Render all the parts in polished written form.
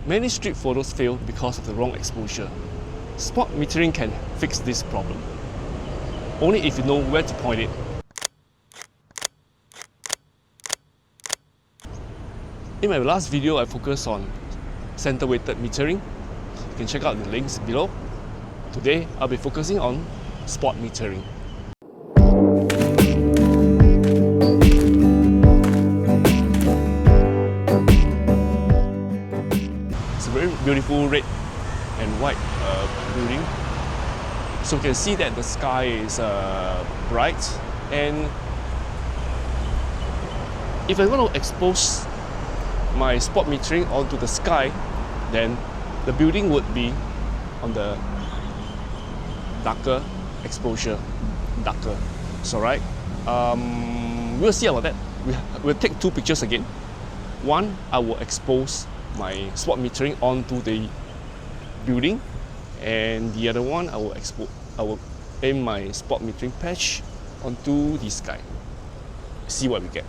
Many street photos fail because of the wrong exposure. Spot metering can fix this problem, only if you know where to point it. In my last video, I focused on center-weighted metering. You can check out the links below. Today, I'll be focusing on spot metering. It's a very beautiful red and white building. So you can see that the sky is bright, and if I'm going to expose my spot metering onto the sky, then the building would be on the darker exposure, darker. So right, we'll see about that. We'll take two pictures again. One, I will expose my spot metering onto the building, and the other one, I will aim my spot metering patch onto the sky. See what we get.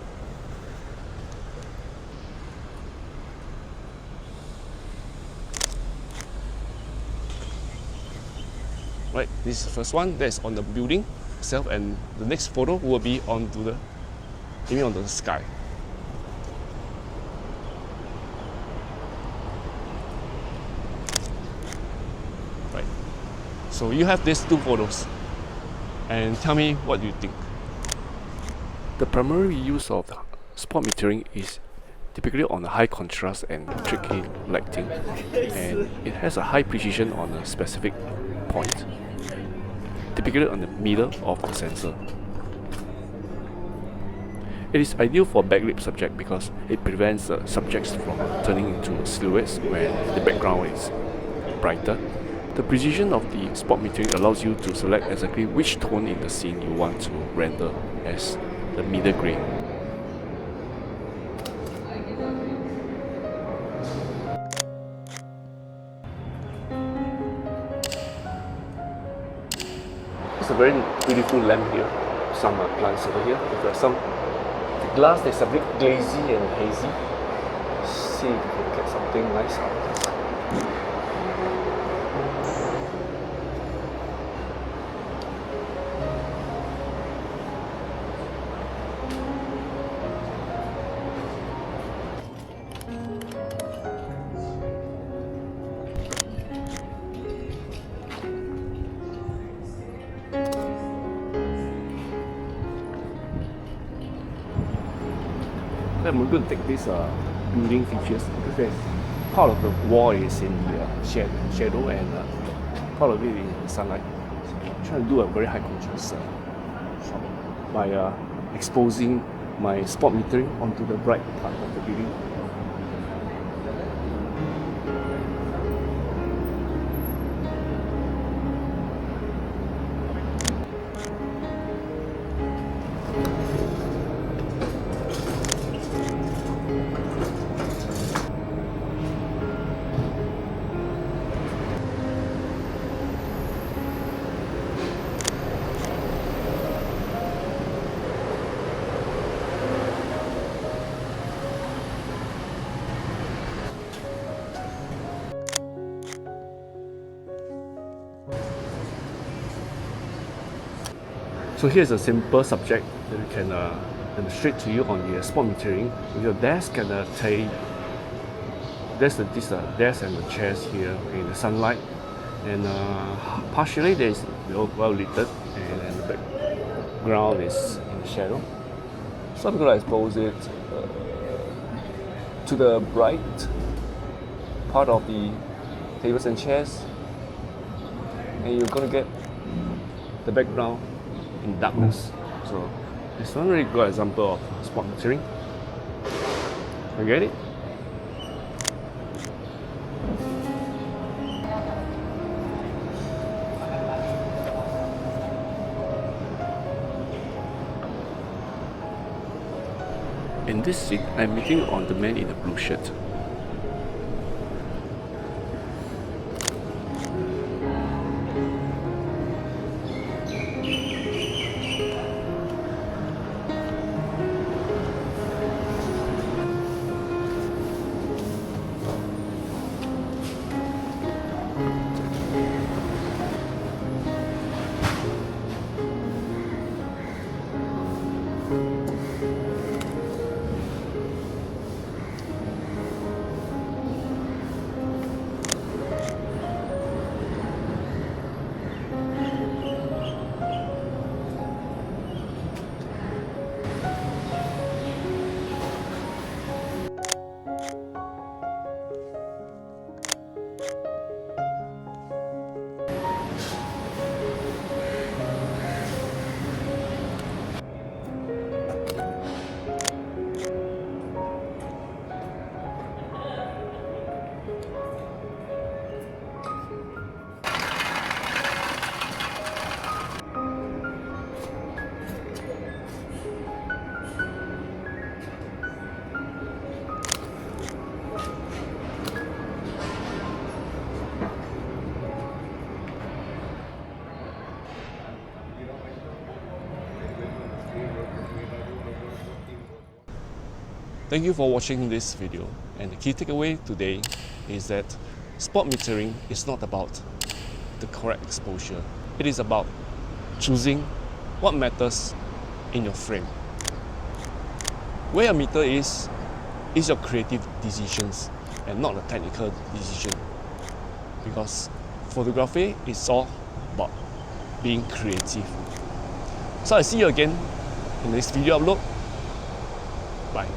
Right, this is the first one. That's on the building itself, and the next photo will be onto the sky. Right. So you have these two photos, and tell me what you think. The primary use of spot metering is typically on the high contrast and tricky lighting, and it has a high precision on a specific point, typically on the middle of the sensor. It is ideal for backlit subject because it prevents the subjects from turning into silhouettes when the background is brighter. The precision of the spot metering allows you to select exactly which tone in the scene you want to render as the middle gray. It's a very beautiful lamp here. Some plants over here. The glass that's a bit glazy and hazy. See if we can get something nice out of this. Then we're going to take this building features, because part of the wall is in the shadow and part of it in the sunlight. So I'm trying to do a very high contrast by exposing my spot metering onto the bright part of the building. So here's a simple subject that we can demonstrate to you on the spot metering with your desk and a table. There's this desk and the chairs here in the sunlight, and partially there is well lit, and the background is in the shadow. So I'm going to expose it to the bright part of the tables and chairs, and you're going to get the background in darkness. So it's one really good example of spot metering. You get it? In this scene, I'm meeting on the man in the blue shirt. Thank you for watching this video, and the key takeaway today is that spot metering is not about the correct exposure. It is about choosing what matters in your frame. Where your meter is your creative decisions and not a technical decision, because photography is all about being creative. So I see you again in the next video upload. Bye.